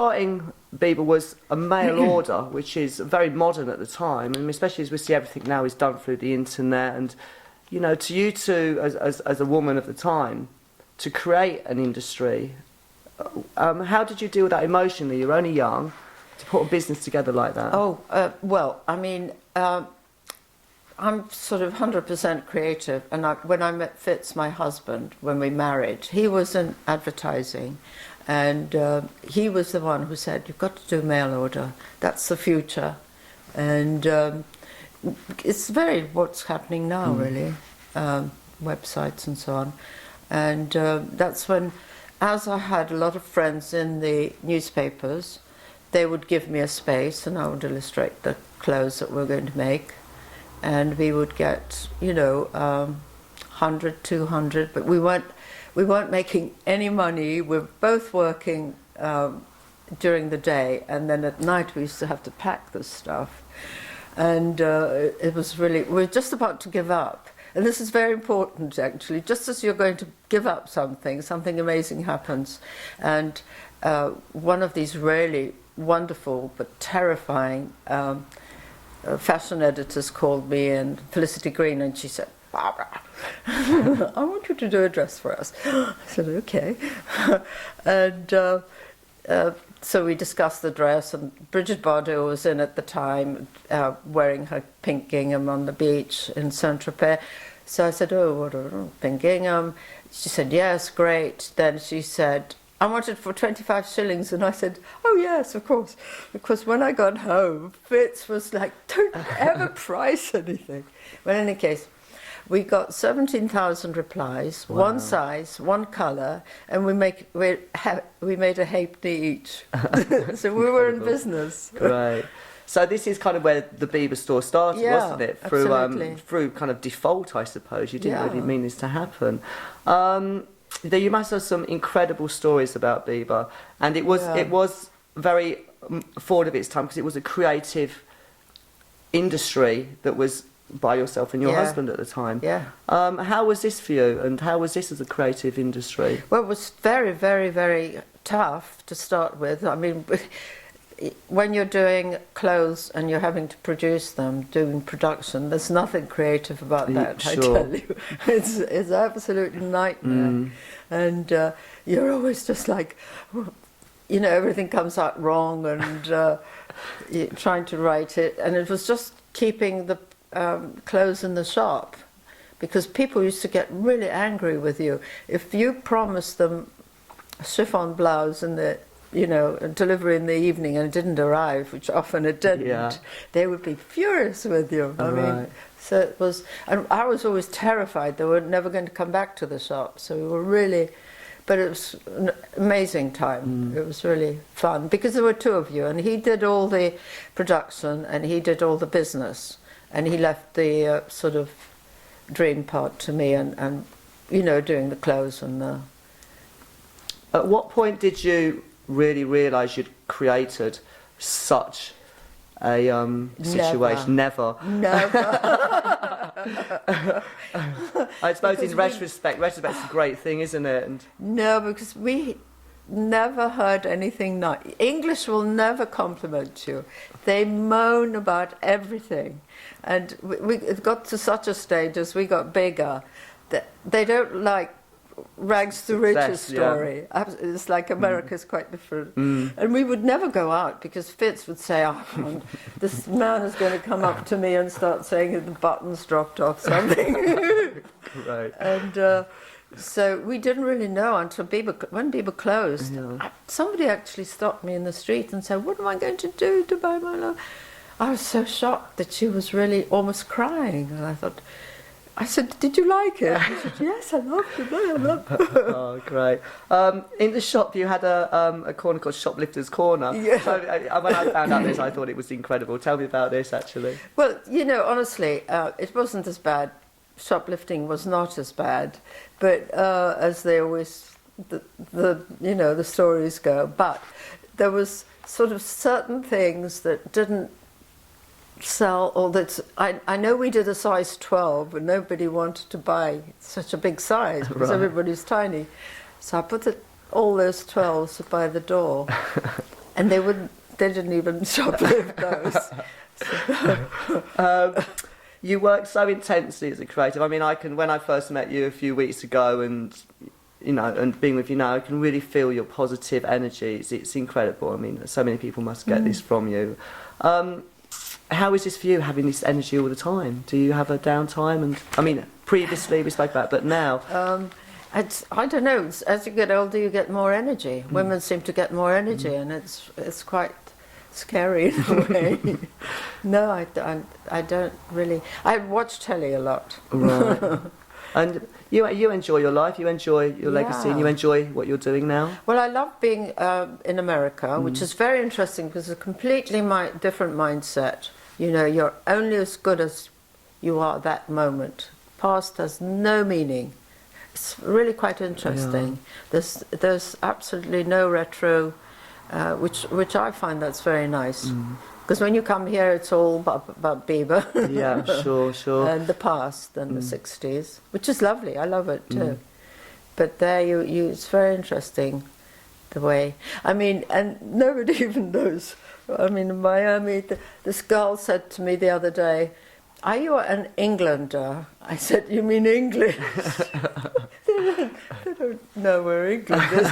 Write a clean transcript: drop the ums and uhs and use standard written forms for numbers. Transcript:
starting Biba was a mail order, which is very modern at the time, and especially as we see everything now is done through the internet. And you know, to you two as a woman of the time, to create an industry, how did you deal with that emotionally? You're only young, to put a business together like that. Well, I mean, I'm sort of 100% creative, and when I met Fitz, my husband, when we married, he was in advertising, and he was the one who said, you've got to do mail order, that's the future. And it's very what's happening now, really, websites and so on. And that's when, as I had a lot of friends in the newspapers, they would give me a space and I would illustrate the clothes that we're going to make. And we would get, you know, 100, 200, but we weren't making any money. We're both working during the day, and then at night we used to have to pack this stuff. And it was really, we're just about to give up. And this is very important, actually. Just as you're going to give up something, something amazing happens. And one of these really wonderful but terrifying fashion editors called me, and Felicity Green, and she said, Barbara, I want you to do a dress for us. I said, okay. And so we discussed the dress, and Bridget Bardot was in at the time, wearing her pink gingham on the beach in Saint-Tropez. So I said, oh, what a pink gingham. She said, yes, great. Then she said, I want it for 25 shillings. And I said, oh, yes, of course. Because when I got home, Fitz was like, don't ever price anything. But in any case, we got 17,000 replies, wow. One size, one colour, and we made a halfpenny each. So we were in business. Right. So this is kind of where the Biba store started, wasn't it? Through kind of default, I suppose. You didn't really mean this to happen. You must have some incredible stories about Biba, and it was very forward of its time, because it was a creative industry that was by yourself and your husband at the time. Yeah. How was this for you, and how was this as a creative industry? Well, it was very, very, very tough to start with. I mean, when you're doing clothes and you're having to produce them, doing production, there's nothing creative about that, I tell you. It's absolutely nightmare. And you're always just like, you know, everything comes out wrong, and you're trying to write it. And it was just keeping the clothes in the shop, because people used to get really angry with you. If you promised them a chiffon blouse and the delivery in the evening, and it didn't arrive, which often it didn't, they would be furious with you. I mean, so it was, and I was always terrified they were never going to come back to the shop. So we were really, but it was an amazing time. It was really fun, because there were two of you, and he did all the production and he did all the business, and he left the sort of dream part to me, and you know, doing the clothes and the... At what point did you really realise you'd created such a situation? Never. I suppose in retrospect, it's a great thing, isn't it? And no, because we never heard anything nice. English will never compliment you. They moan about everything. And we got to such a stage as we got bigger that they don't like rags to riches story. It's like America's quite different. And we would never go out, because Fitz would say, oh, this man is going to come up to me and start saying the buttons dropped off something. Right. And so we didn't really know until when Biba closed. Somebody actually stopped me in the street and said, what am I going to do to buy my love? I was so shocked that she was really almost crying. And I said, did you like it? She said, yes, I loved it. I loved it. Oh, great. In the shop, you had a corner called Shoplifter's Corner. Yeah. So, when I found out this, I thought it was incredible. Tell me about this, actually. Well, you know, honestly, it wasn't as bad. Shoplifting was not as bad, but as they always, the stories go. But there was sort of certain things that didn't sell, or that I know we did a size 12, but nobody wanted to buy such a big size, because everybody's tiny. So I put all those 12s by the door. And they didn't even shoplift those. You work so intensely as a creative. I mean, when I first met you a few weeks ago, and and being with you now, I can really feel your positive energy. It's incredible. I mean, so many people must get this from you. How is this for you, having this energy all the time? Do you have a downtime? And I mean, previously we spoke about, but now. I don't know. As you get older, you get more energy. Women seem to get more energy, and it's quite scary in a way. No, I don't really. I watch telly a lot. Right. And you enjoy your life, you enjoy your legacy, and you enjoy what you're doing now? Well, I love being in America, which is very interesting because it's a completely different mindset. You're only as good as you are at that moment. Past has no meaning. It's really quite interesting. Yeah. There's absolutely no retro, which I find that's very nice. Because when you come here, it's all about Biba. Yeah, sure. And the past and the 60s, which is lovely. I love it too. But there, it's very interesting, the way. I mean, and nobody even knows. I mean, in Miami, this girl said to me the other day, "Are you an Englander?" I said, "You mean English?" They don't know we're Englanders.